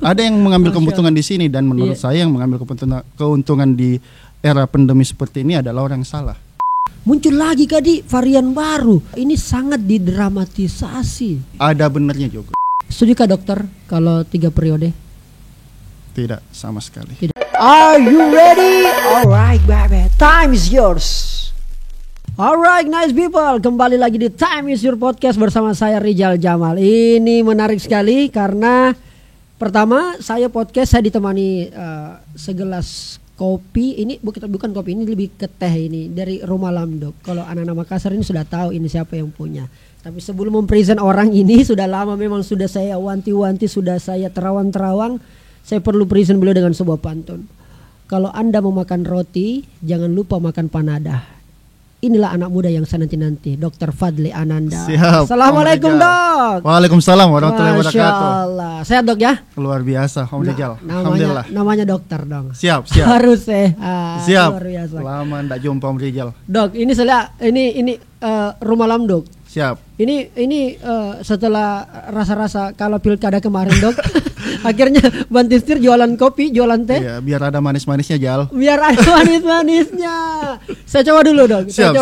Ada yang mengambil keuntungan di sini dan menurut saya yang mengambil keuntungan di era pandemi seperti ini adalah orang yang salah. Muncul lagi Kadi varian baru. Ini sangat didramatisasi. Ada benernya juga. Setujukah dokter kalau 3 periode? Tidak, sama sekali. Tidak. Are you ready? Alright baby, time is yours. Alright nice people, kembali lagi di Time is Your Podcast bersama saya Rizal Jamal. Ini menarik sekali karena pertama saya podcast, saya ditemani segelas kopi. Ini bukan kopi, ini lebih ke teh ini dari Rumah Lamdok. Kalau anak-anak Makassar ini sudah tahu ini siapa yang punya. Tapi sebelum mempresent orang ini sudah lama memang sudah saya wanti-wanti, sudah saya terawang-terawang. Saya perlu present beliau dengan sebuah pantun. Kalau Anda mau makan roti, jangan lupa makan panada. Inilah anak muda yang saya nanti-nanti, Dr. Fadli Ananda. Siap. Assalamualaikum Dok. Waalaikumsalam warahmatullahi wabarakatuh. Masya Allah. Sehat Dok ya? Luar biasa, Om Rizal. Alhamdulillah. Namanya dokter dong. Siap. Harus sehat. Siap. Luar biasa. Lama enggak jumpa Om Rizal. Dok, ini Rumah Lamdok. Siap. Ini setelah rasa-rasa kalau pilkada kemarin Dok, akhirnya Bantistir jualan kopi, jualan teh. Iya, biar ada manis-manisnya Jal. Biar ada manis-manisnya. Saya coba dulu Dok. Siap,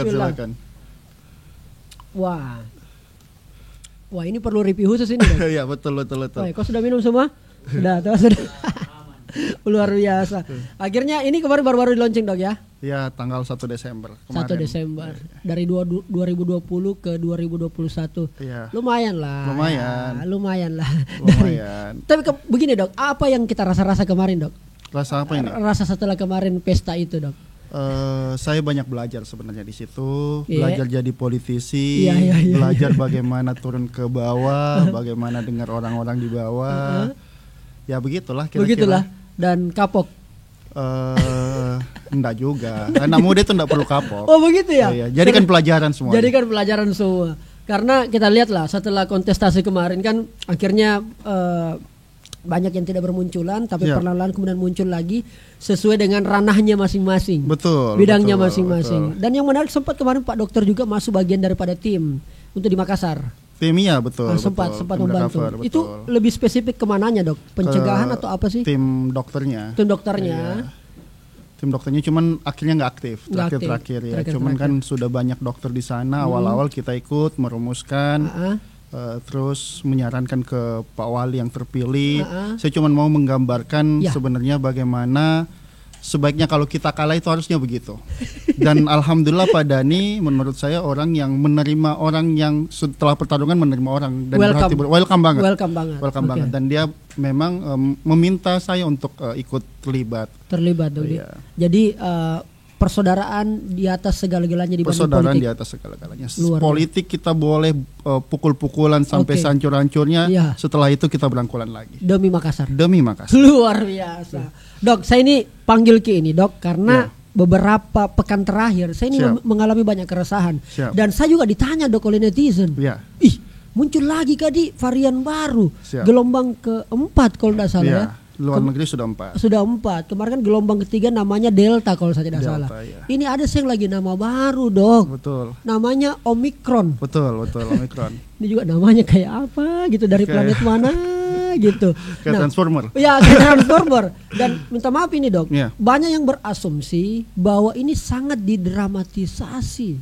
silakan. Wah, ini perlu review khusus ini Dok. Iya, betul. Wah, kau sudah minum semua? Sudah. Luar biasa. Akhirnya ini kemarin baru-baru di launching Dok ya? Iya, tanggal 1 Desember kemarin. 1 Desember. Dari 2020 ke 2021. Iya. Lumayan lah. Lumayan. Tapi begini Dok, apa yang kita rasa-rasa kemarin Dok? Rasa apa ini? Rasa setelah kemarin pesta itu Dok. Saya banyak belajar sebenarnya di situ. Belajar jadi politisi, belajar bagaimana turun ke bawah, bagaimana dengar orang-orang di bawah. Ya begitulah kira-kira. Begitulah. Dan kapok. Enggak juga. Anak muda itu enggak perlu kapok. Oh begitu ya? Iya. Jadikan pelajaran semua. Karena kita lihatlah setelah kontestasi kemarin kan akhirnya banyak yang tidak bermunculan, tapi perlahan-lahan kemudian muncul lagi sesuai dengan ranahnya masing-masing. Betul. Bidangnya masing-masing. Dan yang menarik sempat kemarin Pak Dokter juga masuk bagian daripada tim untuk di Makassar. Timnya betul. Sempat membantu. Cover, itu lebih spesifik kemananya Dok? Pencegahan atau apa sih? Tim dokternya. Iya. Tim dokternya cuman akhirnya nggak aktif terakhir ya. Cuman kan sudah banyak dokter di sana. Awal-awal kita ikut merumuskan, terus menyarankan ke Pak Wali yang terpilih. Saya cuman mau menggambarkan sebenarnya bagaimana sebaiknya kalau kita kalah itu harusnya begitu. Dan alhamdulillah Pak Dani menurut saya orang yang menerima orang yang setelah pertarungan menerima orang dan welcome banget. Dan dia memang meminta saya untuk ikut terlibat Dok. Iya. Jadi persaudaraan di atas segala-galanya dibanding persaudaraan politik. Di atas segala-galanya. Politik kita boleh pukul-pukulan sampai hancur-hancurnya. Setelah itu kita berangkulan lagi. Demi Makassar. Luar biasa. Dok, saya ini panggil Ki ini Dok karena beberapa pekan terakhir saya ini mengalami banyak keresahan. Dan saya juga ditanya Dok oleh netizen. Muncul lagi Kadi varian baru. Gelombang keempat kalau tidak salah ya. Luar negeri sudah 4. Kemarin kan gelombang ketiga namanya Delta kalau saya tidak salah. Ini ada yang lagi nama baru Dok. Betul. Namanya Omikron. Betul Omikron. Ini juga namanya kayak apa gitu, dari planet mana gitu. Kayak Transformer. Ya kayak Transformer. Dan minta maaf ini Dok, banyak yang berasumsi bahwa ini sangat didramatisasi.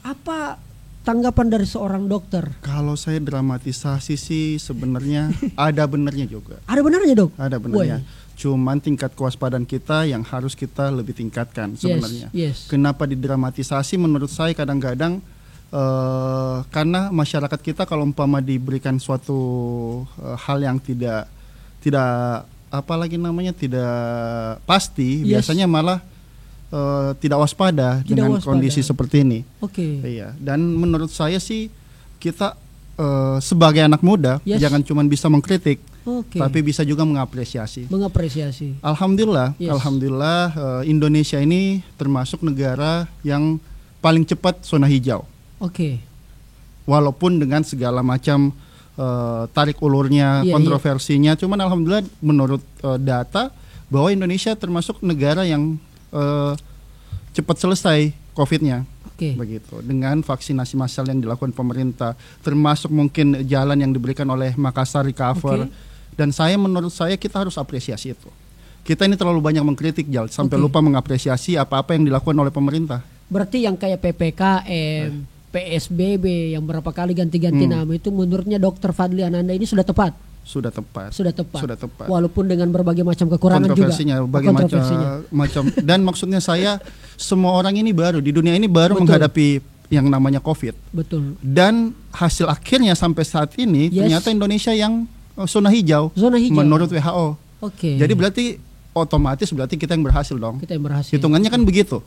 Apa tanggapan dari seorang dokter? Kalau saya dramatisasi sih sebenarnya ada benernya juga. Ada benernya Dok? Ada benernya. Cuman tingkat kewaspadaan kita yang harus kita lebih tingkatkan sebenarnya. Kenapa didramatisasi? Menurut saya kadang-kadang karena masyarakat kita kalau umpama diberikan suatu hal yang tidak pasti, biasanya malah tidak waspada dengan kondisi seperti ini. Iya. Dan menurut saya sih kita sebagai anak muda jangan cuma bisa mengkritik, tapi bisa juga mengapresiasi. Alhamdulillah, Indonesia ini termasuk negara yang paling cepat zona hijau. Walaupun dengan segala macam tarik ulurnya, kontroversinya, cuman alhamdulillah menurut data bahwa Indonesia termasuk negara yang cepat selesai COVID-nya. Begitu. Dengan vaksinasi massal yang dilakukan pemerintah, termasuk mungkin jalan yang diberikan oleh Makassar Recover Dan menurut saya kita harus apresiasi itu. Kita ini terlalu banyak mengkritik Jal, sampai lupa mengapresiasi apa-apa yang dilakukan oleh pemerintah. Berarti yang kayak PPKM, PSBB yang berapa kali ganti-ganti nama itu menurutnya Dr. Fadli Ananda ini sudah tepat? Sudah tepat. Walaupun dengan berbagai macam kekurangan kontroversinya, macam. Dan maksudnya saya, semua orang ini baru di dunia ini baru menghadapi yang namanya COVID. Betul. Dan hasil akhirnya sampai saat ini ternyata Indonesia yang zona hijau menurut WHO. Jadi berarti otomatis kita yang berhasil dong. Kita yang berhasil. Hitungannya kan begitu.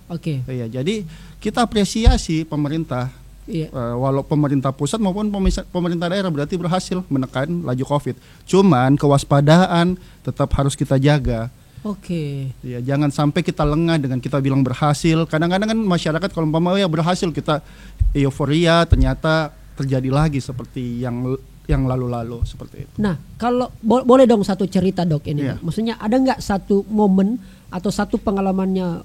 Iya, jadi kita apresiasi pemerintah. Walau pemerintah pusat maupun pemerintah daerah berarti berhasil menekan laju COVID. Cuman kewaspadaan tetap harus kita jaga. Ya, jangan sampai kita lengah dengan kita bilang berhasil. Kadang-kadang kan masyarakat kalau umpamanya berhasil kita euforia, ternyata terjadi lagi seperti yang lalu-lalu seperti itu. Nah, kalau boleh dong satu cerita Dok ini. Maksudnya ada nggak satu momen atau satu pengalamannya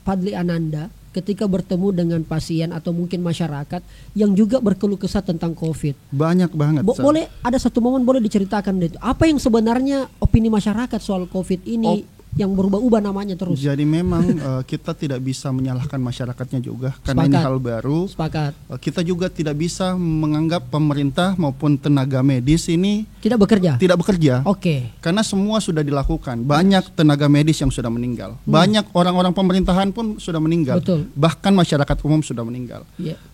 Fadli Ananda ketika bertemu dengan pasien atau mungkin masyarakat yang juga berkeluh kesah tentang COVID? Banyak banget. Boleh ada satu momen boleh diceritakan deh. Apa yang sebenarnya opini masyarakat soal COVID ini yang berubah-ubah namanya terus? Jadi memang kita tidak bisa menyalahkan masyarakatnya juga karena ini hal baru. Kita juga tidak bisa menganggap pemerintah maupun tenaga medis ini tidak bekerja. Karena semua sudah dilakukan. Banyak tenaga medis yang sudah meninggal. Banyak orang-orang pemerintahan pun sudah meninggal. Bahkan masyarakat umum sudah meninggal.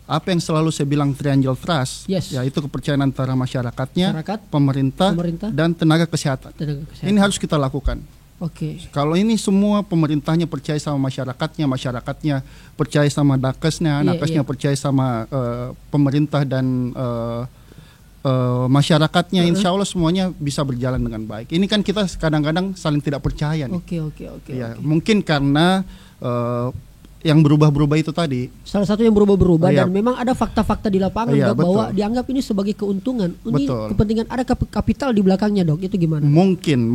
Apa yang selalu saya bilang triangle trust, yaitu kepercayaan antara masyarakatnya, pemerintah dan tenaga kesehatan. Ini harus kita lakukan. Kalau ini semua pemerintahnya percaya sama masyarakatnya percaya sama nakesnya, nakesnya percaya sama pemerintah dan masyarakatnya, insya Allah semuanya bisa berjalan dengan baik. Ini kan kita kadang-kadang saling tidak percaya nih. Mungkin karena yang berubah-berubah itu tadi. Salah satu yang berubah-berubah dan memang ada fakta-fakta di lapangan Dok, bahwa dianggap ini sebagai keuntungan. Ini kepentingan, ada kapital di belakangnya Dok, itu gimana? Mungkin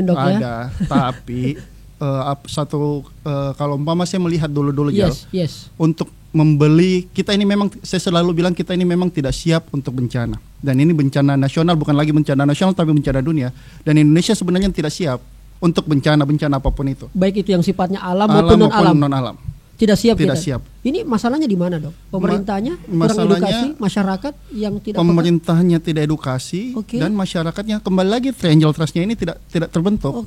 Dok, ada, tapi kalau umpama saya melihat dulu untuk membeli, kita ini memang, saya selalu bilang kita ini memang tidak siap untuk bencana. Dan ini bencana nasional, bukan lagi bencana nasional tapi bencana dunia. Dan Indonesia sebenarnya tidak siap untuk bencana apapun itu. Baik itu yang sifatnya alam maupun non alam. Tidak siap. Ini masalahnya di mana Dok? Pemerintahnya kurang edukasi, masyarakat yang tidak. Pemerintahnya tidak edukasi dan masyarakatnya kembali lagi triangle trust-nya ini tidak terbentuk.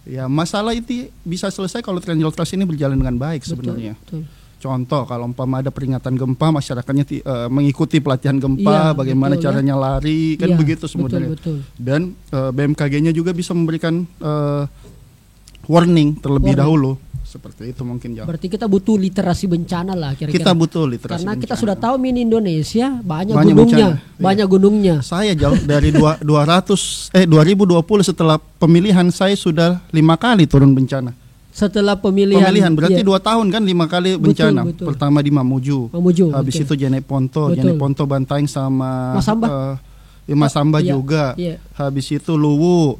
Ya, masalah itu bisa selesai kalau triangle trust ini berjalan dengan baik sebenarnya. Contoh, kalau umpama ada peringatan gempa, masyarakatnya mengikuti pelatihan gempa, bagaimana caranya lari, kan begitu sebenarnya. Dan BMKG-nya juga bisa memberikan warning terlebih dahulu. Seperti itu mungkin jauh. Berarti kita butuh literasi bencana lah kira-kira. Kita butuh literasi karena bencana. Kita sudah tahu ini Indonesia banyak gunungnya. Saya jauh dari 2020 setelah pemilihan saya sudah 5 kali turun bencana. Setelah pemilihan berarti 2 tahun kan 5 kali bencana. Pertama di Mamuju. Habis itu Jeneponto Bantaeng sama Masamba juga. Habis itu Luwu.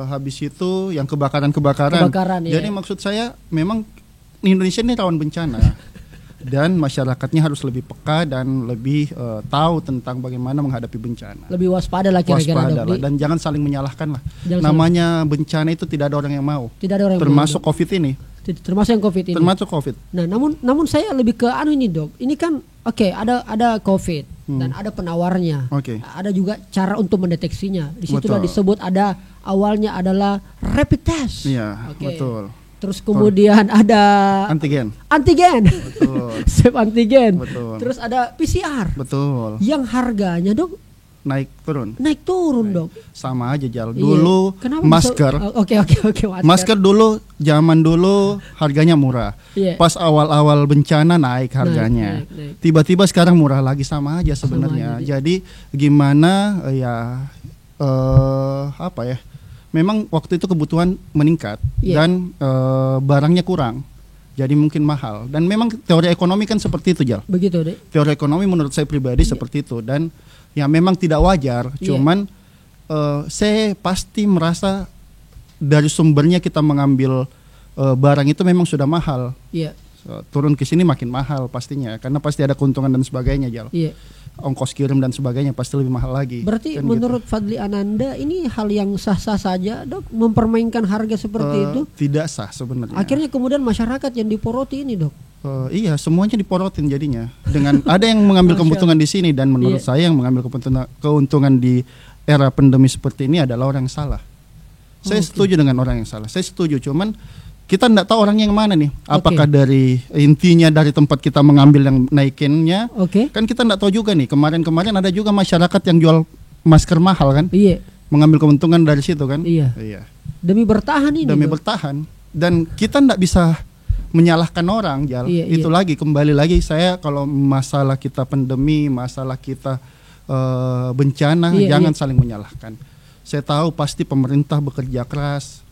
Habis itu yang kebakaran. Jadi maksud saya memang Indonesia ini rawan bencana. Dan masyarakatnya harus lebih peka dan lebih tahu tentang bagaimana menghadapi bencana. Lebih waspada lah kira-kira. Dan jangan saling menyalahkan lah. Namanya bencana itu tidak ada orang yang mau. Termasuk COVID ini. Termasuk COVID. Nah, namun saya lebih ke ini Dok. Ini kan ada COVID dan ada penawarnya. Ada juga cara untuk mendeteksinya. Di situ sudah disebut ada awalnya adalah rapid test. Iya, betul. Terus kemudian ada antigen. Betul. Swab antigen. Betul. Terus ada PCR. Betul. Yang harganya Dok naik turun Dok. Sama aja dulu masker. Masker dulu zaman dulu harganya murah. Pas awal-awal bencana naik harganya. Naik. Tiba-tiba sekarang murah lagi, sama aja sebenarnya. Jadi gimana memang waktu itu kebutuhan meningkat dan barangnya kurang. Jadi mungkin mahal. Dan memang teori ekonomi kan seperti itu, Jal. Begitu, Dek. Teori ekonomi menurut saya pribadi seperti itu, dan ya memang tidak wajar, cuman saya pasti merasa dari sumbernya kita mengambil barang itu memang sudah mahal. Turun ke sini makin mahal pastinya, karena pasti ada keuntungan dan sebagainya, Jal. ongkos kirim dan sebagainya pasti lebih mahal lagi. Berarti kan menurut gitu. Fadli Ananda ini hal yang sah-sah saja, Dok, mempermainkan harga seperti itu? Tidak sah sebenarnya. Akhirnya kemudian masyarakat yang diporoti ini, Dok. Iya, semuanya diporotin jadinya. Dengan ada yang mengambil keuntungan di sini, dan menurut saya yang mengambil keuntungan di era pandemi seperti ini adalah orang yang salah. Saya setuju dengan orang yang salah. Saya setuju, cuman kita tidak tahu orangnya yang mana nih. Apakah dari intinya dari tempat kita mengambil yang naikinnya? Kan kita tidak tahu juga nih. Kemarin ada juga masyarakat yang jual masker mahal kan? Iya. Mengambil keuntungan dari situ kan? Iya. Demi bertahan ini. Demi bertahan. Dan kita tidak bisa menyalahkan orang, Jal. Itu lagi kembali lagi saya kalau masalah kita pandemi, masalah kita bencana, jangan saling menyalahkan. Saya tahu pasti pemerintah bekerja keras.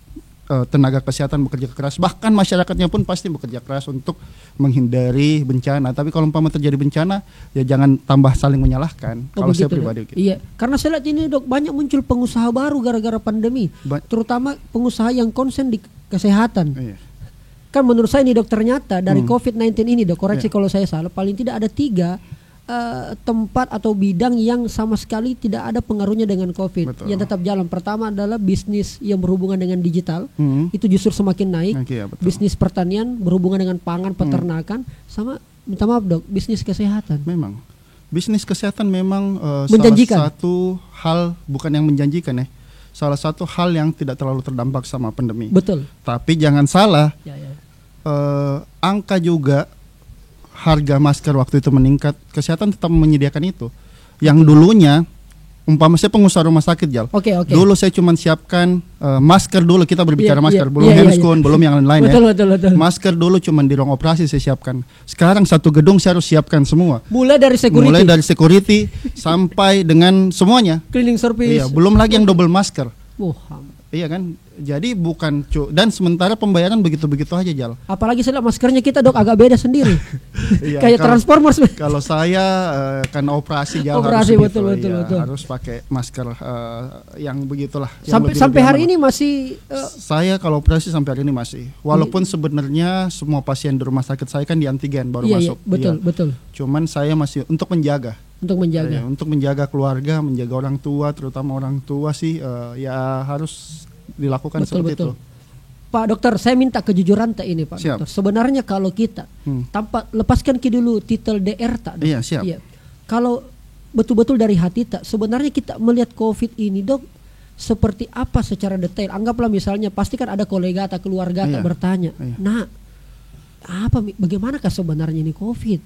Tenaga kesehatan bekerja keras, bahkan masyarakatnya pun pasti bekerja keras untuk menghindari bencana. Tapi kalau umpama terjadi bencana, ya jangan tambah saling menyalahkan. Kalau saya pribadi gitu. Iya, karena saya lihat ini, Dok, banyak muncul pengusaha baru gara-gara pandemi, terutama pengusaha yang konsen di kesehatan. Kan menurut saya ini, Dok, ternyata dari COVID-19 ini, Dok, koreksi kalau saya salah, paling tidak ada 3 tempat atau bidang yang sama sekali tidak ada pengaruhnya dengan COVID. Betul. Yang tetap jalan. Pertama adalah bisnis yang berhubungan dengan digital, itu justru semakin naik. Bisnis pertanian berhubungan dengan pangan, peternakan, sama minta maaf, Dok, bisnis kesehatan. Memang bisnis kesehatan memang menjanjikan. Salah satu hal, bukan yang menjanjikan ya, salah satu hal yang tidak terlalu terdampak sama pandemi. Betul. Tapi jangan salah, angka juga harga masker waktu itu meningkat, kesehatan tetap menyediakan itu. Yang dulunya, umpama saya pengusaha rumah sakit, Jal. Dulu saya cuma siapkan masker dulu, kita berbicara masker, belum handscoon, belum yang lain-lain betul. Masker dulu cuma di ruang operasi saya siapkan. Sekarang satu gedung saya harus siapkan semua. Mulai dari security sampai dengan semuanya. Cleaning service. Iya, belum lagi yang double masker. Iya kan, jadi bukan dan sementara pembayaran begitu-begitu aja, Jal. Apalagi saya maskernya kita, Dok, agak beda sendiri. Kayak Transformers. Kalau saya kan operasi, Jal, operasi harus betul. harus pakai masker yang begitulah. Sampai hari ini masih saya kalau operasi sampai hari ini masih. Walaupun sebenarnya semua pasien di rumah sakit saya kan di antigen baru masuk. Betul. Cuman saya masih untuk menjaga keluarga, menjaga orang tua, terutama orang tua sih ya harus dilakukan seperti itu. Pak Dokter, saya minta kejujuran ini, Pak Dokter. Sebenarnya kalau kita tanpa lepaskan dulu titel DR tak? Iya, siap. Iya. Kalau betul-betul dari hati tak, sebenarnya kita melihat COVID ini, Dok, seperti apa secara detail? Anggaplah misalnya pasti kan ada kolega atau keluarga tak bertanya, "Nah, bagaimanakah sebenarnya ini COVID?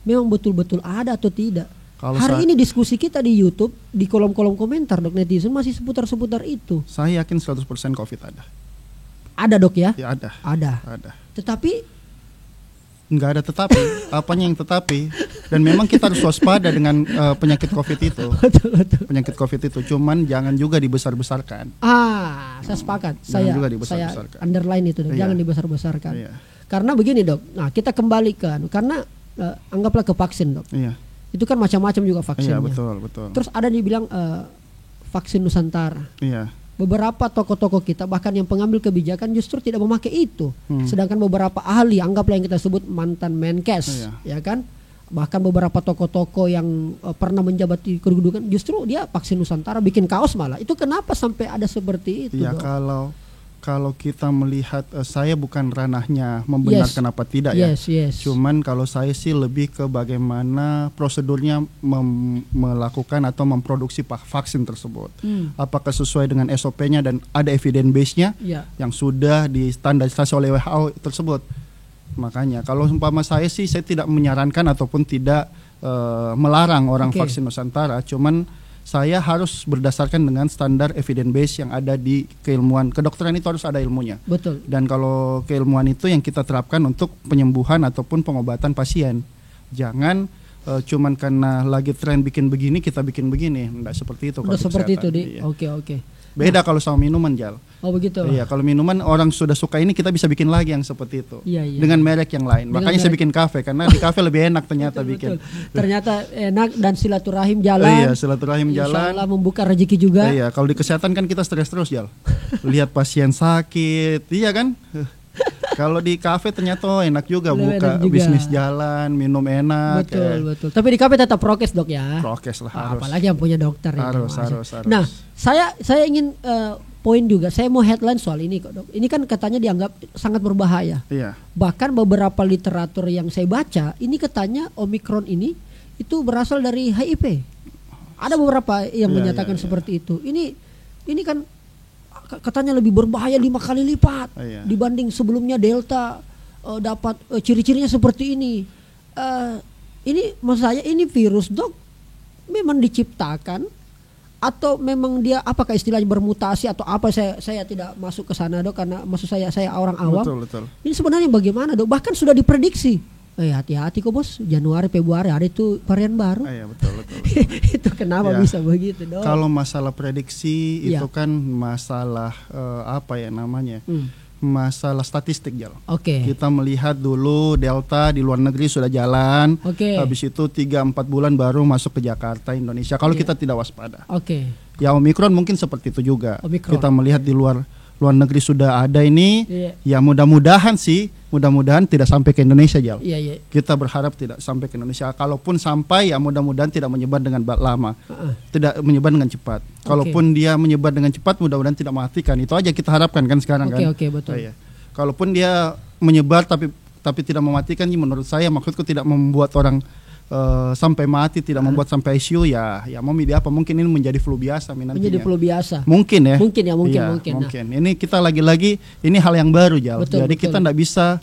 Memang betul-betul ada atau tidak?" Hari ini diskusi kita di YouTube, di kolom-kolom komentar, Dok, netizen masih seputar-seputar itu. Saya yakin 100% COVID ada. Ada, Dok, ya? Ya ada. Ada. Tetapi nggak ada tetapi. Apanya yang tetapi? Dan memang kita harus waspada dengan penyakit COVID itu. Betul. Penyakit COVID itu, cuman jangan juga dibesar-besarkan. Saya sepakat. Saya underline itu, Dok. Jangan dibesar-besarkan. Karena begini, Dok. Nah, kita kembalikan karena anggaplah ke vaksin, Dok. Itu kan macam-macam juga vaksinnya. Iya, betul. Terus ada dibilang vaksin Nusantara. Iya. Beberapa tokoh-tokoh kita bahkan yang pengambil kebijakan justru tidak memakai itu. Sedangkan beberapa ahli, anggaplah yang kita sebut mantan Menkes, ya kan? Bahkan beberapa tokoh-tokoh yang pernah menjabat di kedudukan justru dia vaksin Nusantara, bikin kaos malah. Itu kenapa sampai ada seperti itu? Ya, kalau kita melihat, saya bukan ranahnya membenarkan apa tidak ya. Cuman kalau saya sih lebih ke bagaimana prosedurnya melakukan atau memproduksi vaksin tersebut. Apakah sesuai dengan SOP-nya dan ada evidence base-nya yang sudah distandarisasi oleh WHO tersebut. Makanya kalau umpama saya sih, saya tidak menyarankan ataupun tidak melarang orang vaksin Nusantara. Cuman saya harus berdasarkan dengan standar evidence base yang ada di keilmuan. Kedokteran itu harus ada ilmunya. Betul. Dan kalau keilmuan itu yang kita terapkan untuk penyembuhan ataupun pengobatan pasien. Jangan cuman karena lagi tren bikin begini kita bikin begini. Enggak seperti itu. Udah seperti itu, Di. Oke. Beda kalau sama minuman, Jal. Oh, begitu. Iya, kalau minuman orang sudah suka ini, kita bisa bikin lagi yang seperti itu. Iya. Dengan merek yang lain. Makanya saya bikin kafe karena di kafe lebih enak ternyata bikin. Ternyata enak dan silaturahim jalan. Iya, silaturahim jalan. Insyaallah membuka rezeki juga. Iya, kalau di kesehatan kan kita stres terus, Jal. Lihat pasien sakit, iya kan? Kalau di kafe ternyata enak juga buka bisnis jalan, minum enak. Betul. Tapi di kafe tetap prokes dok ya. Prokes lah harus. Apalagi yang punya dokter. Harus. Nah, saya ingin poin juga. Saya mau headline soal ini kok dok. Ini kan katanya dianggap sangat berbahaya. Iya. Bahkan beberapa literatur yang saya baca, ini katanya Omikron ini itu berasal dari HIV. Ada beberapa yang menyatakan seperti itu. Ini kan katanya lebih berbahaya 5 kali lipat dibanding sebelumnya Delta, dapat ciri-cirinya seperti ini. Ini maksud saya ini virus dok memang diciptakan atau memang dia apakah istilahnya bermutasi atau apa, saya tidak masuk ke sana dok, karena maksud saya orang awam. Betul. Ini sebenarnya bagaimana dok? Bahkan sudah diprediksi. Hati-hati kok bos, Januari Februari ada itu varian baru. Iya betul. Itu kenapa bisa begitu dok? Kalau masalah prediksi itu kan masalah masalah statistik Jal. Kita melihat dulu Delta di luar negeri sudah jalan. Habis itu 3-4 bulan baru masuk ke Jakarta, Indonesia. Kalau kita tidak waspada. Ya Omikron mungkin seperti itu juga. Kita melihat di luar negeri sudah ada ini. Ya mudah-mudahan tidak sampai ke Indonesia Jal. Kita berharap tidak sampai ke Indonesia. Kalaupun sampai ya mudah-mudahan tidak menyebar dengan lama, tidak menyebar dengan cepat. Kalaupun dia menyebar dengan cepat, mudah-mudahan tidak mematikan. Itu aja kita harapkan kan sekarang kan. Betul. Kalaupun dia menyebar tapi tidak mematikan, menurut saya maksudku tidak membuat orang sampai mati, tidak membuat sampai ICU, ya mau media apa, mungkin ini menjadi flu biasa menjadi flu biasa mungkin ya mungkin. Ini kita lagi-lagi ini hal yang baru Jal. Jadi kita tidak bisa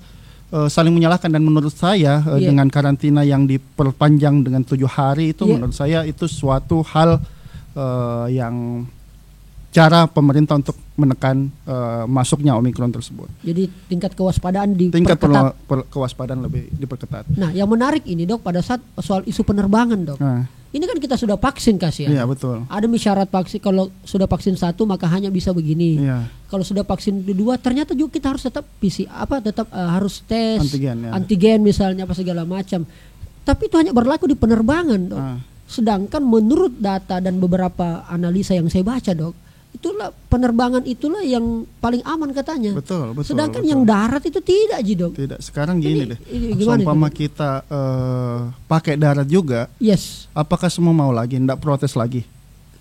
saling menyalahkan, dan menurut saya dengan karantina yang diperpanjang dengan 7 hari itu menurut saya itu suatu hal yang cara pemerintah untuk menekan masuknya Omikron tersebut. Jadi tingkat kewaspadaan diperketat. Kewaspadaan lebih diperketat. Nah, yang menarik ini dok pada saat soal isu penerbangan dok. Ini kan kita sudah vaksin kasihan. Iya betul. Ada syarat vaksin, kalau sudah vaksin 1 maka hanya bisa begini. Kalau sudah vaksin 2 ternyata juga kita harus tetap harus tes antigen misalnya apa segala macam. Tapi itu hanya berlaku di penerbangan dok. Sedangkan menurut data dan beberapa analisa yang saya baca dok, itulah penerbangan itulah yang paling aman katanya. Betul. Sedangkan yang darat itu tidak dok. Tidak. Sekarang gini deh. Seumpama kita pakai darat juga. Apakah semua mau lagi? Nggak protes lagi?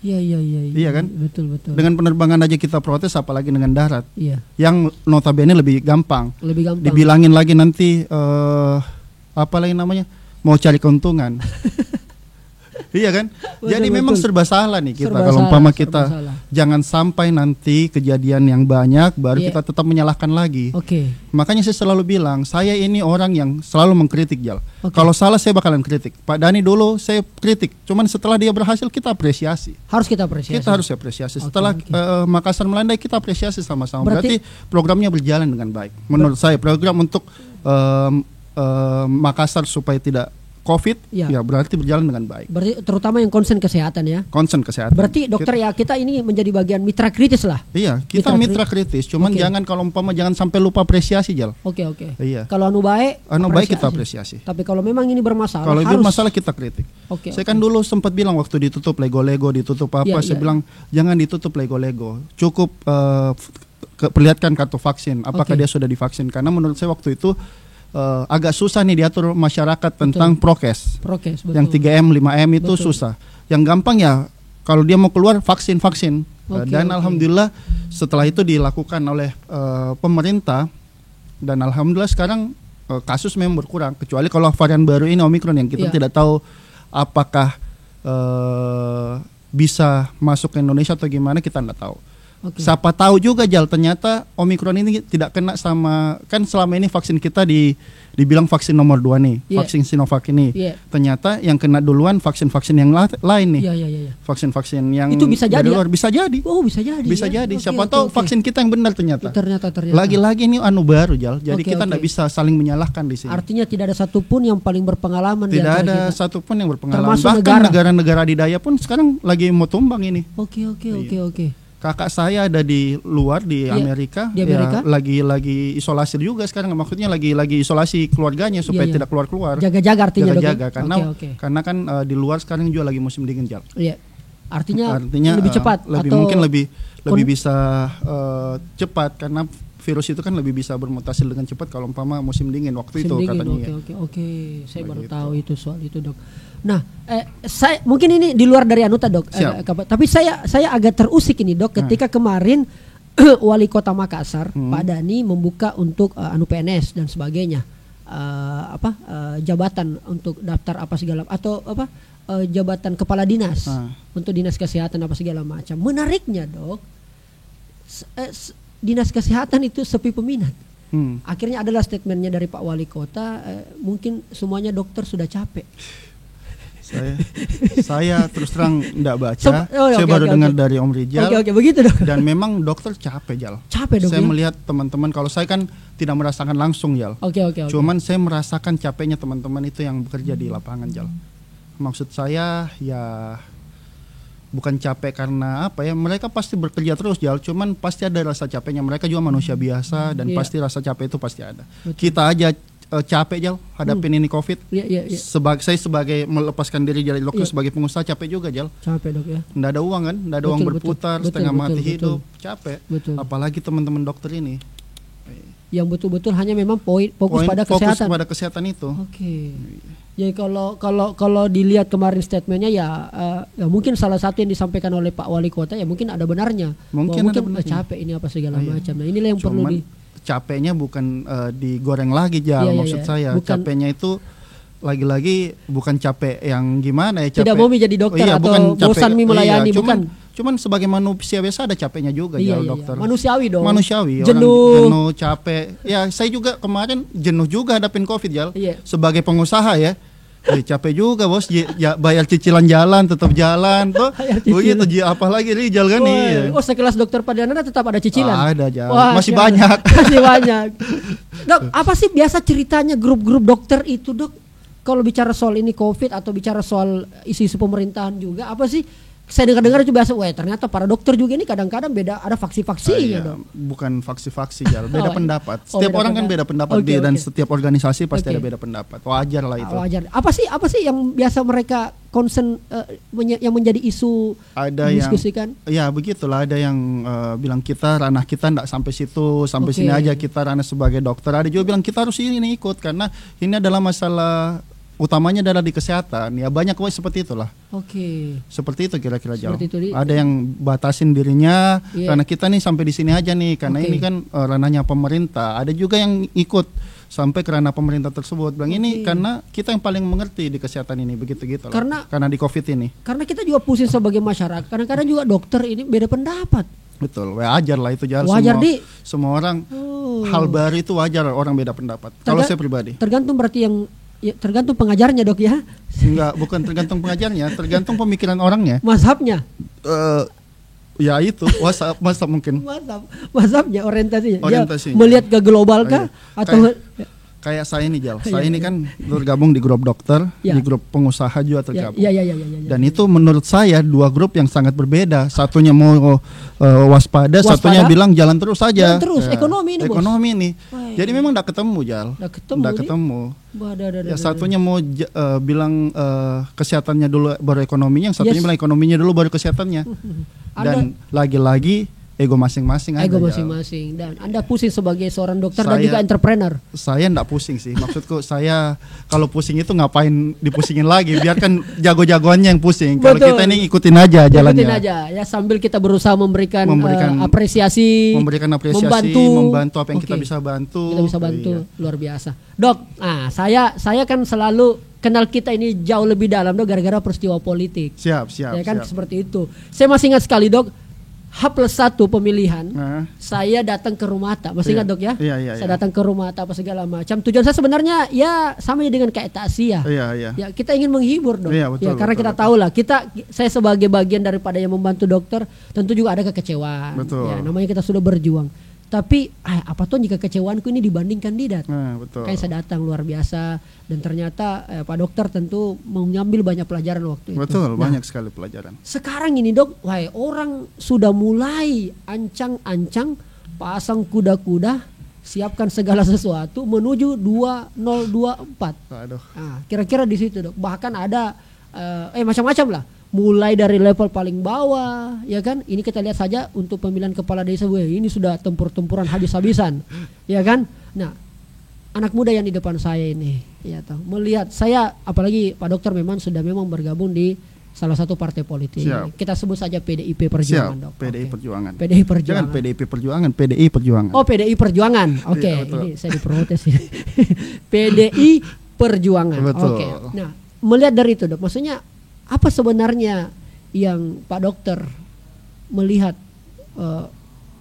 Iya kan? Betul. Dengan penerbangan aja kita protes, apalagi dengan darat. Yang notabene lebih gampang. Dibilangin lagi nanti apa lagi namanya? Mau cari keuntungan. Iya kan? Jadi memang serba salah nih kita. Kalau umpama kita jangan sampai nanti kejadian yang banyak baru kita tetap menyalahkan lagi. Makanya saya selalu bilang, saya ini orang yang selalu mengkritik Jal. Kalau salah saya bakalan kritik. Pak Dhani dulu saya kritik, cuman setelah dia berhasil kita apresiasi. Kita harus apresiasi. Setelah Makassar melandai kita apresiasi sama-sama. Berarti programnya berjalan dengan baik. Menurut saya program untuk Makassar supaya tidak COVID ya berarti berjalan dengan baik. Berarti terutama yang concern kesehatan ya. Berarti dokter kita ini menjadi bagian mitra kritis lah. Iya, kita mitra kritis. Cuman jangan kalau umpama jangan sampai lupa apresiasi Jal. Iya. Kalau baik kita apresiasi. Tapi kalau memang ini bermasalah, kalau bermasalah kita kritik. Saya kan dulu sempat bilang waktu ditutup Lego ditutup saya bilang jangan ditutup Lego. Cukup perlihatkan kartu vaksin. Apakah dia sudah divaksin? Karena menurut saya waktu itu agak susah nih diatur masyarakat tentang prokes betul. Yang 3M, 5M itu susah. Yang gampang ya kalau dia mau keluar vaksin. Dan alhamdulillah setelah itu dilakukan oleh pemerintah, dan alhamdulillah sekarang kasus memang berkurang, kecuali kalau varian baru ini Omikron yang kita tidak tahu apakah bisa masuk ke Indonesia atau gimana, kita tidak tahu. Siapa tahu juga Jal, ternyata Omikron ini tidak kena sama, kan selama ini vaksin kita dibilang vaksin nomor 2 nih, vaksin Sinovac ini. Ternyata yang kena duluan vaksin-vaksin yang lain nih. Vaksin-vaksin yang itu bisa jadi luar bisa jadi. Bisa jadi. Siapa tahu vaksin kita yang benar ternyata. Lagi-lagi ini baru Jal. Jadi kita tidak bisa saling menyalahkan di sini. Artinya tidak ada satupun yang paling berpengalaman. Tidak ada satupun yang berpengalaman. Bahkan negara-negara adidaya pun sekarang lagi mau tumbang ini. Oke. Kakak saya ada di luar di Amerika. Ya, lagi isolasi juga sekarang. Maksudnya lagi isolasi keluarganya supaya tidak keluar. Jaga-jaga artinya. Jaga-jaga karena kan di luar sekarang juga lagi musim dingin Jal. Artinya lebih cepat mungkin lebih bisa cepat karena virus itu kan lebih bisa bermutasi dengan cepat kalau umpama musim dingin waktu itu katanya. Oke. Saya baru tahu itu soal itu, Dok. Nah, saya mungkin ini di luar dari Anuta, Dok. Tapi saya agak terusik ini, Dok, ketika kemarin Wali Kota Makassar Pak Dhani membuka untuk PNS dan sebagainya. Jabatan untuk daftar apa segala atau jabatan kepala dinas untuk dinas kesehatan apa segala macam. Menariknya, Dok, dinas kesehatan itu sepi peminat. Akhirnya adalah statementnya dari Pak Wali Kota, mungkin semuanya dokter sudah capek. Saya terus terang tidak baca. Saya baru dengar dari Om Rijal. Oke, begitu, Dok. Dan memang dokter capek, Jal. Capek, Dok. Saya melihat teman-teman, kalau saya kan tidak merasakan langsung, Jal. Oke. Cuman saya merasakan capeknya teman-teman itu yang bekerja di lapangan, Jal. Maksud saya ya bukan capek karena apa ya, mereka pasti bekerja terus, Jal. Cuman pasti ada rasa capeknya. Mereka juga manusia biasa dan pasti rasa capek itu pasti ada. Betul. Kita aja capek, Jal, hadapin ini COVID. Saya sebagai melepaskan diri dari dokter sebagai pengusaha capek juga, Jal. Capek, Dok, ya. Nggak ada uang kan, nggak ada uang berputar, setengah mati hidup, capek. Apalagi teman-teman dokter ini yang betul-betul hanya memang fokus pada kesehatan. Fokus pada kesehatan itu. Oke. Jadi kalau dilihat kemarin statementnya ya mungkin salah satu yang disampaikan oleh Pak Wali Kota ya mungkin ada benarnya. Mungkin capek ini apa segala macam. Nah, inilah yang perlu capeknya bukan digoreng lagi, Jal. Maksud saya capeknya itu lagi-lagi bukan capek yang gimana ya, capek. Tidak mau menjadi dokter atau bosan melayani, bukan. Cuman sebagai manusia biasa ada capeknya juga, Jal, dokter. Manusiawi dong. Manusiawi. Jenuh, capek. Ya saya juga kemarin jenuh juga hadapin COVID, Jal. Sebagai pengusaha ya. Capek juga, Bos. Bayar cicilan jalan, tetap jalan. Begitu, apalagi Rijal kan nih. Sekelas dokter Padiana tetap ada cicilan. Ada, Jal. Masih banyak. Masih banyak. Dok, apa sih biasa ceritanya grup-grup dokter itu, Dok? Kalau bicara soal ini COVID atau bicara soal isu-isu pemerintahan juga, apa sih? Saya dengar-dengar itu biasa, ternyata para dokter juga ini kadang-kadang beda, ada faksi-faksinya, Dok. Bukan faksi-faksi, Jal, beda pendapat. Setiap orang kan beda pendapat, dan setiap organisasi pasti ada beda pendapat. Wajar lah itu. Wajar. Apa sih yang biasa mereka concern yang menjadi isu didiskusikan? Ya begitulah, ada yang bilang ranah kita enggak sampai situ, sampai sini aja, kita ranah sebagai dokter. Ada juga bilang kita harus ini ikut karena ini adalah masalah utamanya adalah di kesehatan. Ya banyak kok seperti itulah. Seperti itu kira-kira, Jal. Ada yang batasin dirinya karena kita nih sampai di sini aja nih, karena ini kan ranahnya pemerintah. Ada juga yang ikut sampai ke ranah pemerintah tersebut. Bilang ini karena kita yang paling mengerti di kesehatan ini, begitu-gitu. Karena di COVID ini. Karena kita juga pusing sebagai masyarakat. Kadang-kadang juga dokter ini beda pendapat. Betul, wajar lah itu, Jal. Semua orang hal baru itu wajar orang beda pendapat. Kalau saya pribadi. Tergantung berarti tergantung pengajarnya, Dok, ya? Enggak, bukan tergantung pengajarnya, tergantung pemikiran orangnya. Mazhabnya? Ya itu, mazhab mungkin. Mazhabnya, orientasinya. Melihat ke global kah? Atau kayak saya ini, Jal. Saya ini kan tergabung di grup dokter, di grup pengusaha juga tergabung. Dan itu menurut saya dua grup yang sangat berbeda. Satunya mau waspada, satunya bilang jalan terus saja. Jalan terus, ekonomi ini. Jadi memang enggak ketemu, Jal. Enggak ketemu. Satunya mau bilang kesehatannya dulu baru ekonominya, yang satunya bilang ekonominya dulu baru kesehatannya. Dan lagi-lagi ego masing-masing. Dan Anda pusing sebagai seorang dokter dan juga entrepreneur. Saya enggak pusing sih. Maksudku saya kalau pusing itu ngapain dipusingin lagi? Biarkan jago-jagoannya yang pusing. Kalau kita ini ikutin aja jalannya. Ikutin aja ya, sambil kita berusaha memberikan apresiasi, membantu apa yang kita bisa bantu. Kita bisa bantu, luar biasa. Dok, saya kan selalu kenal kita ini jauh lebih dalam, Dok, gara-gara peristiwa politik. Siap. Ya kan seperti itu. Saya masih ingat sekali, Dok. H+1 pemilihan, saya datang ke rumah tak, masih ingat, Dok, ya? Saya datang ke rumah tak apa segala macam. Tujuan saya sebenarnya ya sama dengan kayak takziah. Ya, kita ingin menghibur, Dok. Karena kita tahu lah, saya sebagai bagian daripada yang membantu dokter, tentu juga ada kekecewaan. Ya, namanya kita sudah berjuang. Tapi apa tuh jika kecewaanku ini dibanding kandidat? Kayak saya datang luar biasa dan ternyata Pak Dokter tentu mengambil banyak pelajaran waktu itu. Betul, banyak sekali pelajaran. Sekarang ini, Dok, orang sudah mulai ancang-ancang pasang kuda-kuda, siapkan segala sesuatu menuju 2024. Aduh. Kira-kira di situ, Dok. Bahkan ada macam-macam lah. mulai dari level paling bawah, ya kan? Ini kita lihat saja untuk pemilihan kepala desa, ini sudah tempur-tempuran habis-habisan, ya kan? Nah, anak muda yang di depan saya ini, ya tahu, melihat saya, apalagi Pak Dokter memang sudah bergabung di salah satu partai politik. Siap. Kita sebut saja PDIP Perjuangan, Siap. Dok. PDI Perjuangan. PDI Perjuangan. Jangan PDIP Perjuangan, PDI Perjuangan. Oh, PDI Perjuangan. Oke, Iya, ini saya diprotes ini. PDI Perjuangan. Betul. Oke. Nah, melihat dari itu, Dok, maksudnya apa sebenarnya yang Pak Dokter melihat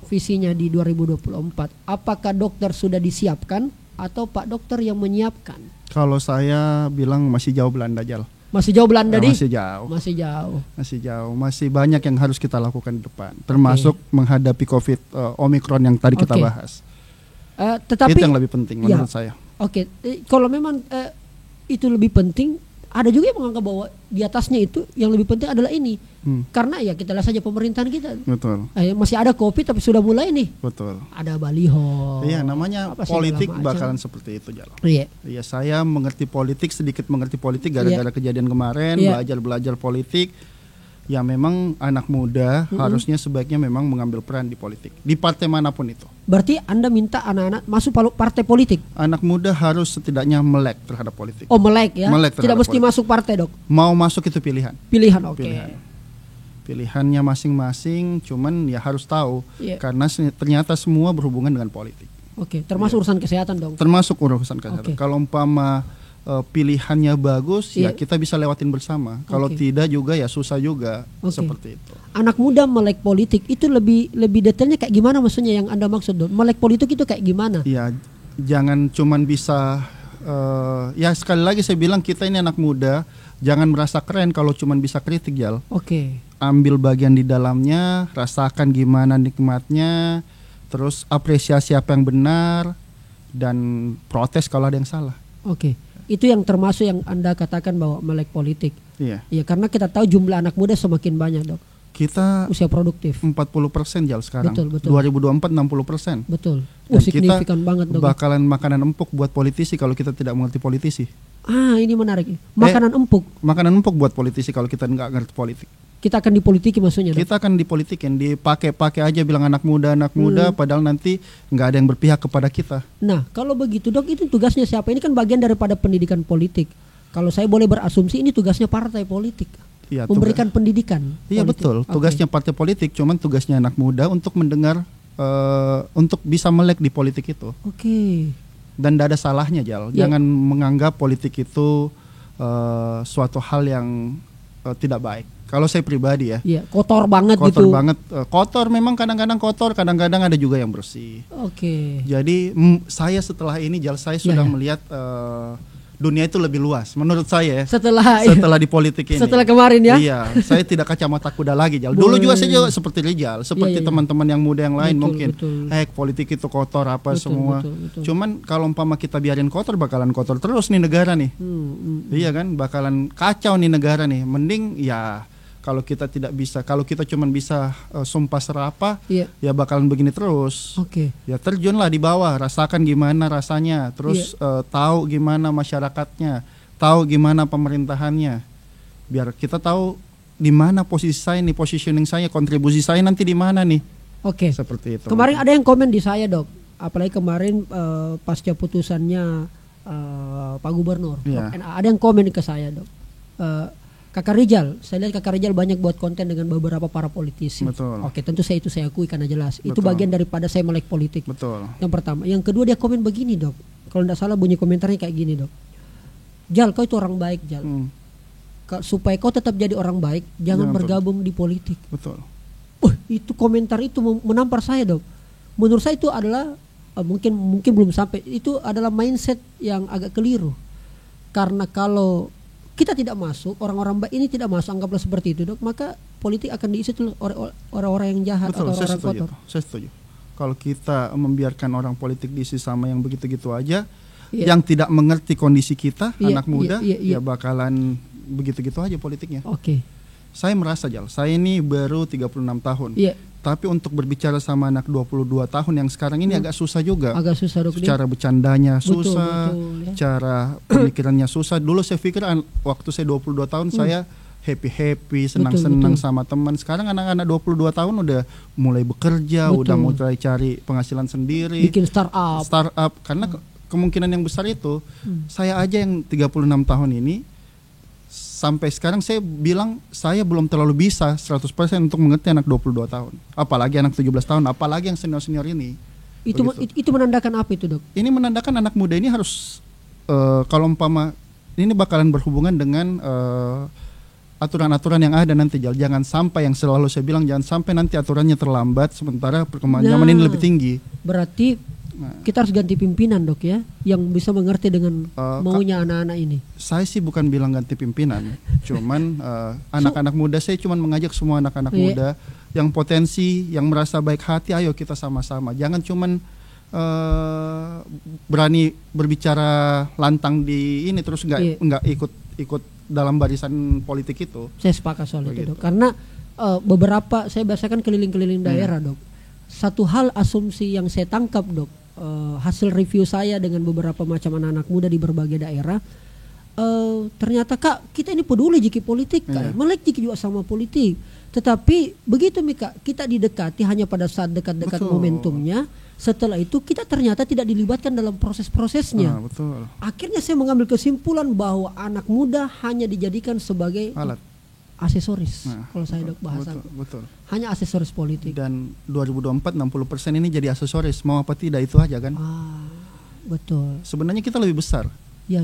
visinya di 2024? Apakah Dokter sudah disiapkan atau Pak Dokter yang menyiapkan? Kalau saya bilang masih jauh Belanda, Jal. Masih jauh Belanda, Masih jauh. Masih jauh. Masih jauh. Masih banyak yang harus kita lakukan di depan, termasuk menghadapi COVID Omicron yang tadi kita bahas. Tetapi itu yang lebih penting menurut saya. Oke, kalau memang itu lebih penting, ada juga yang menganggap bahwa di atasnya itu yang lebih penting adalah ini. Karena ya kita lihat saja pemerintahan kita. Betul. Masih ada COVID tapi sudah mulai nih. Betul. Ada baliho. Iya, namanya politik bakalan seperti itu, Jal. Iya. Iya, saya sedikit mengerti politik gara-gara kejadian kemarin, belajar politik. Ya memang anak muda harusnya sebaiknya memang mengambil peran di politik, di partai manapun itu. Berarti Anda minta anak-anak masuk partai politik? Anak muda harus setidaknya melek terhadap politik. Oh, melek ya? Tidak mesti politik. masuk partai, Dok? Mau masuk itu pilihan. Pilihan, oke. Pilihannya masing-masing, cuman ya harus tahu. Karena ternyata semua berhubungan dengan politik. Oke, termasuk urusan kesehatan dong? Termasuk urusan kesehatan. Kalau umpama pilihannya bagus, ya kita bisa lewatin bersama. Kalau tidak juga ya susah juga, seperti itu. Anak muda melek politik itu lebih detailnya kayak gimana, maksudnya yang Anda maksud, Dok? Melek politik itu kayak gimana? Ya, jangan cuman bisa ya sekali lagi saya bilang, kita ini anak muda, jangan merasa keren kalau cuman bisa kritik, Jal. Ambil bagian di dalamnya, rasakan gimana nikmatnya, terus apresiasi apa yang benar, dan protes kalau ada yang salah. Itu yang termasuk yang Anda katakan bahwa melek politik. Iya. Ya, karena kita tahu jumlah anak muda semakin banyak, Dok. Kita usia produktif 40% Jal sekarang. Betul. 2024 60%. Betul. Signifikan banget, Dok. Bakalan makanan empuk buat politisi kalau kita tidak mengerti politisi. Ini menarik. Makanan empuk. Makanan empuk buat politisi kalau kita nggak ngerti politik. Kita akan dipolitiki maksudnya, Dok? Kita akan dipolitikin, dipakai aja bilang anak muda, padahal nanti nggak ada yang berpihak kepada kita. Nah, kalau begitu, Dok, itu tugasnya siapa? Ini kan bagian daripada pendidikan politik. Kalau saya boleh berasumsi, ini tugasnya partai politik. Ya, memberikan pendidikan. Iya, betul. Tugasnya partai politik, cuman tugasnya anak muda untuk mendengar, untuk bisa melek di politik itu. Dan tidak ada salahnya, Jal. Jangan menganggap politik itu suatu hal yang tidak baik. Kalau saya pribadi ya. Iya, kotor banget gitu. Kotor banget. Kotor memang kadang-kadang kotor, kadang-kadang ada juga yang bersih. Jadi saya setelah ini, Jal, saya sudah melihat dunia itu lebih luas menurut saya. Setelah di politik ini. Setelah kemarin ya. Iya, saya tidak kacamata kuda lagi, Jal. Dulu juga saya juga seperti Rijal, seperti teman-teman yang muda yang lain mungkin. Politik itu kotor semua. Betul. Cuman kalau umpama kita biarin kotor, bakalan kotor terus nih negara nih. Iya kan, bakalan kacau nih negara nih. Mending ya kalau kita tidak bisa, kalau kita cuma bisa sumpah serapah, ya bakalan begini terus. Ya terjunlah di bawah, rasakan gimana rasanya, terus tahu gimana masyarakatnya, tahu gimana pemerintahannya, biar kita tahu di mana posisi saya nih, positioning saya, kontribusi saya nanti di mana nih. Seperti itu. Kemarin ada yang komen di saya, Dok, apalagi kemarin pasca putusannya Pak Gubernur, ada yang komen ke saya, Dok. Kakak Rijal, saya lihat Kakak Rijal banyak buat konten dengan beberapa para politisi. Betul. Tentu saya akui karena jelas. Itu bagian daripada saya melek politik. Betul. Yang pertama. Yang kedua, dia komen begini, Dok. Kalau tidak salah bunyi komentarnya kayak gini, Dok. Jal, kau itu orang baik, Jal. Supaya kau tetap jadi orang baik, jangan bergabung di politik. Betul. Itu komentar itu menampar saya, Dok. Menurut saya itu adalah mungkin belum sampai. Itu adalah mindset yang agak keliru. Karena kalau kita tidak masuk, orang-orang baik ini tidak masuk, anggaplah seperti itu, Dok, maka politik akan diisi oleh orang-orang yang jahat. Betul, atau orang kotor. Saya setuju. Kalau kita membiarkan orang politik diisi sama yang begitu-gitu aja, yang tidak mengerti kondisi kita, anak muda, ya bakalan begitu-gitu aja politiknya. Saya merasa, Jal, saya ini baru 36 tahun. Tapi untuk berbicara sama anak 22 tahun yang sekarang ini agak susah juga. Agak susah, Dok. Cara bercandanya susah, cara pemikirannya susah. Dulu saya pikir waktu saya 22 tahun saya happy senang-senang sama teman. Sekarang anak-anak 22 tahun udah mulai bekerja, udah mulai cari penghasilan sendiri, bikin startup karena kemungkinan yang besar itu saya aja yang 36 tahun ini sampai sekarang saya bilang saya belum terlalu bisa 100% untuk mengerti anak 22 tahun. Apalagi anak 17 tahun, apalagi yang senior-senior ini. Itu menandakan apa itu, Dok? Ini menandakan anak muda ini harus kalau umpama ini bakalan berhubungan dengan aturan-aturan yang ada nanti. Jangan sampai, yang selalu saya bilang, jangan sampai nanti aturannya terlambat sementara perkembangan zaman ini lebih tinggi. Berarti kita harus ganti pimpinan, Dok, ya, yang bisa mengerti dengan maunya anak-anak ini. Saya sih bukan bilang ganti pimpinan, cuman anak-anak muda, saya cuman mengajak semua anak-anak muda yang potensi, yang merasa baik hati, ayo kita sama-sama. Jangan cuman berani berbicara lantang di ini terus nggak ikut dalam barisan politik itu. Saya sepakat soal itu, Dok. Karena beberapa saya biasakan keliling-keliling daerah, Dok. Satu hal asumsi yang saya tangkap, Dok, hasil review saya dengan beberapa macam anak-anak muda di berbagai daerah, ternyata Kak, kita ini peduli jiki politik, Kak. Melek jiki juga sama politik. Tetapi begitu Kak, kita didekati hanya pada saat dekat-dekat momentumnya. Setelah itu kita ternyata tidak dilibatkan dalam proses-prosesnya. Betul. Akhirnya saya mengambil kesimpulan bahwa anak muda hanya dijadikan sebagai alat, aksesoris. Kalau saya, Dok, bahasa betul. Hanya aksesoris politik. Dan 2024 60% ini jadi aksesoris, mau apa tidak itu aja kan. Betul. Sebenarnya kita lebih besar. Ya.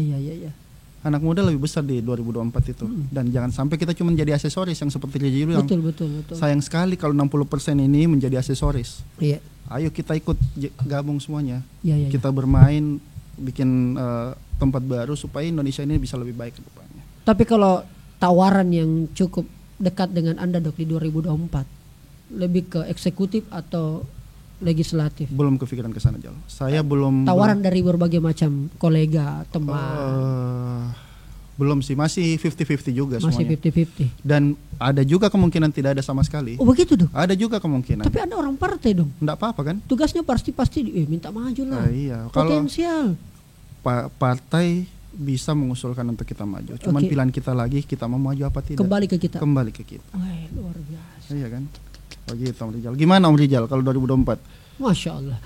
Anak muda lebih besar di 2024 itu. Dan jangan sampai kita cuma jadi aksesoris yang seperti dia bilang. Betul. Sayang sekali kalau 60% ini menjadi aksesoris. Iya. Ayo kita ikut gabung semuanya. Ya. Kita bermain, bikin tempat baru supaya Indonesia ini bisa lebih baik ke depannya. Tapi kalau tawaran yang cukup dekat dengan Anda, Dok, di 2024 lebih ke eksekutif atau legislatif? Belum kepikiran ke sana, Jal. Saya belum. Tawaran dari berbagai macam kolega, teman. Belum sih, masih 50-50 juga masih semuanya. Masih 50-50. Dan ada juga kemungkinan tidak ada sama sekali. Oh begitu, Dok? Ada juga kemungkinan. Tapi Anda orang partai, dong. Enggak apa-apa kan? Tugasnya pasti minta maju lah. Iya. Potensial. Kalau partai bisa mengusulkan untuk kita maju. Cuman pilihan kita lagi, kita mau maju apa tidak. Kembali ke kita. Wah, luar biasa. Iya kan? Begitu Om Rijal. Gimana Om Rijal kalau 2024? Masya Allah.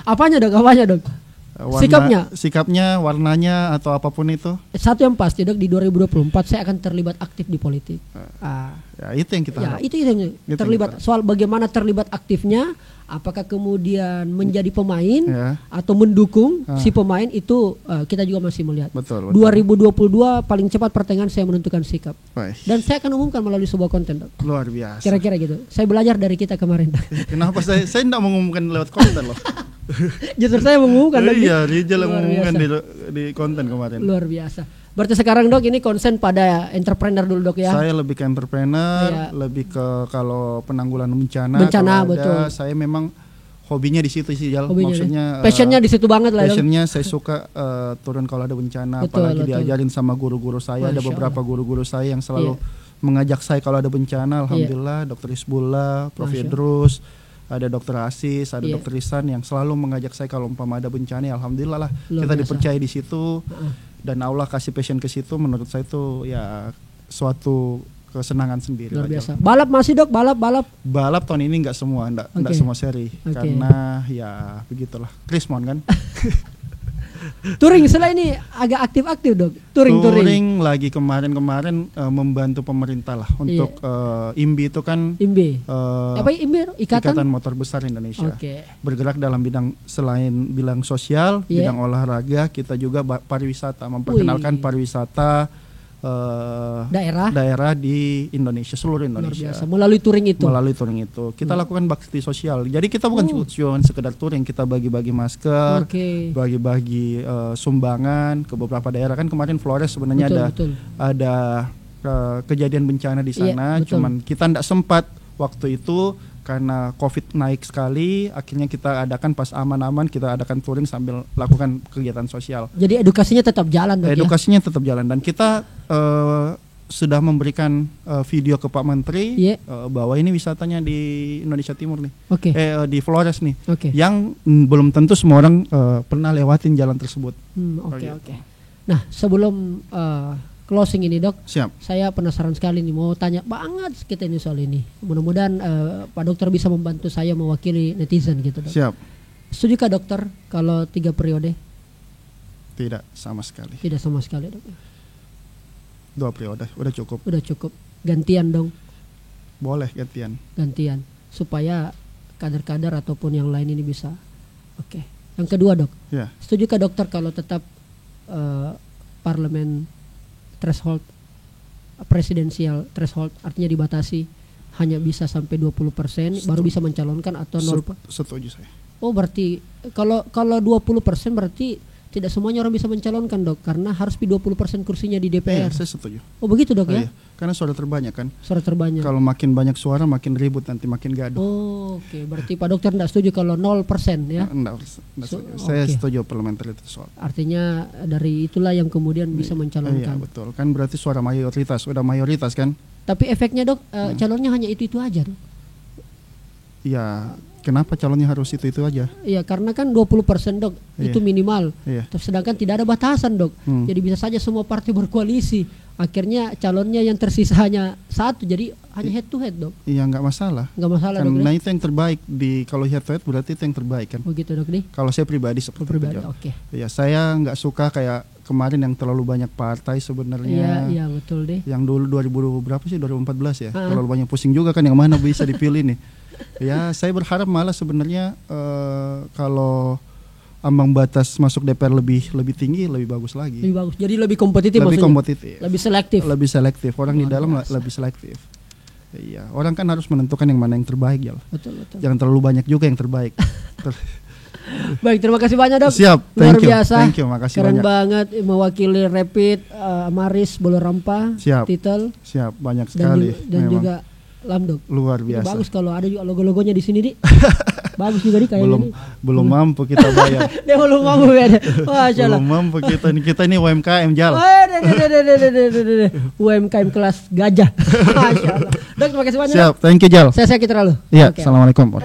Apanya, Dok? Sikapnya, warnanya atau apapun itu. Satu yang pasti, Dok, di 2024 saya akan terlibat aktif di politik. Ya itu yang kita harap. Itu yang terlibat. Soal bagaimana terlibat aktifnya, apakah kemudian menjadi pemain atau mendukung si pemain itu kita juga masih melihat. Betul. 2022 paling cepat pertengahan saya menentukan sikap. Baik. Dan saya akan umumkan melalui sebuah konten, Dok. Luar biasa. Kira-kira gitu. Saya belajar dari kita kemarin. Kenapa saya tidak mengumumkan lewat konten loh? Justru saya mengumumkan. Iya, Rijal yang mengumumkan di konten kemarin. Luar biasa. Berarti sekarang, Dok, ini konsen pada entrepreneur dulu, Dok, ya? Saya lebih ke entrepreneur, lebih ke kalau penanggulangan bencana. Betul. Saya memang hobinya di situ sih, Jal. Maksudnya passionnya di situ banget lah. Passionnya saya suka turun kalau ada bencana. Apalagi diajarin sama guru-guru saya. Ada beberapa guru-guru saya yang selalu mengajak saya kalau ada bencana. Alhamdulillah, Dr. Isbullah, Prof. Idrus, ada Dr. Asis, ada Dr. Isan yang selalu mengajak saya kalau umpama ada bencana. Alhamdulillah lah, kita dipercaya di situ. Dan Allah kasih passion ke situ, menurut saya itu ya suatu kesenangan sendiri. Luar biasa. Balap masih, Dok? Balap tahun ini nggak semua seri. Karena ya begitulah, Krismon kan. Touring setelah ini agak aktif-aktif, Dok. Touring lagi kemarin membantu pemerintah lah untuk IMBI itu kan. Apa IMBI? Ikatan Motor Besar Indonesia. Bergerak dalam bidang selain bidang sosial, bidang olahraga, kita juga pariwisata, memperkenalkan pariwisata daerah di Indonesia, seluruh Indonesia. Melalui touring itu kita lakukan bakti sosial. Jadi kita bukan cuma sekedar touring, kita bagi-bagi masker, bagi-bagi sumbangan ke beberapa daerah. Kan kemarin Flores sebenarnya ada kejadian bencana di sana, cuman kita tidak sempat waktu itu karena COVID naik sekali. Akhirnya kita adakan pas aman-aman, kita adakan touring sambil lakukan kegiatan sosial. Jadi edukasinya tetap jalan, tetap jalan. Dan kita sudah memberikan video ke Pak Menteri bahwa ini wisatanya di Indonesia Timur nih, di Flores nih, yang belum tentu semua orang pernah lewatin jalan tersebut. Nah, sebelum closing ini dok. Siap. Saya penasaran sekali nih, mau tanya banget kita ini soal ini. Mudah-mudahan Pak Dokter bisa membantu saya mewakili netizen gitu dok. Siap. Setujukah dokter kalau 3 periode? Tidak sama sekali. Tidak sama sekali dok. 2 periode udah cukup. Udah cukup. Gantian dong. Boleh gantian. Gantian supaya kader-kader ataupun yang lain ini bisa. Oke. Yang kedua dok. Ya. Setujukah dokter kalau tetap parlemen threshold, presidensial threshold, artinya dibatasi hanya bisa sampai 20% baru bisa mencalonkan atau 0%? Setuju saya. Oh berarti kalau 20% berarti tidak semuanya orang bisa mencalonkan dok, karena harus 20% kursinya di DPR. Saya setuju. Oh begitu dok ya? Iya. Karena suara terbanyak kan. Suara terbanyak. Kalau makin banyak suara makin ribut nanti makin gaduh. Oh oke. Berarti Pak Dokter tidak setuju kalau 0% ya? Enggak setuju. Saya setuju parliamentary threshold. Artinya dari itulah yang kemudian bisa mencalonkan. Iya betul. Kan berarti suara mayoritas, udah mayoritas kan. Tapi efeknya dok, calonnya hanya itu aja dok? Iya. Kenapa calonnya harus itu aja? Iya karena kan 20% dok, itu minimal. Iya. Sedangkan tidak ada batasan dok. Jadi bisa saja semua partai berkoalisi. Akhirnya calonnya yang tersisa hanya 1, jadi hanya head to head dok. Iya nggak masalah. Nggak masalah dok. Karena itu yang terbaik kalau head to head berarti itu yang terbaik kan. Begitu dok nih. Kalau saya pribadi seperti itu. Oke. Ya saya nggak suka kayak kemarin yang terlalu banyak partai sebenarnya. Iya betul deh. Yang dulu 2014 ya. Terlalu banyak pusing juga kan yang mana bisa dipilih nih. Ya saya berharap malah sebenarnya kalau ambang batas masuk DPR lebih tinggi lebih bagus lagi. Lebih bagus. Jadi lebih kompetitif. Lebih kompetitif. Lebih selektif. Lebih selektif. Orang di dalam lebih selektif. Iya. Orang kan harus menentukan yang mana yang terbaik ya. Betul. Jangan terlalu banyak juga yang terbaik. Baik, terima kasih banyak dok. Siap. Luar biasa. Thank you. Makasih keren banyak. banget mewakili Rapid, Amaris, Bolorampa, Siap. Titel. Siap. Banyak sekali. Dan juga Lamdok. Luar biasa. Bagus kalau ada juga logo-logonya di sini, Di. Bagus juga, Di, kayaknya. Belum mampu kita bayar. Dia belum mampu ya. Masya Allah. Belum mampu kita ini UMKM Jal. UMKM kelas gajah. Masya Allah. Dok, terima kasih banyak. Siap, thank you Jal. Saya kita lalu. Iya, Assalamualaikum.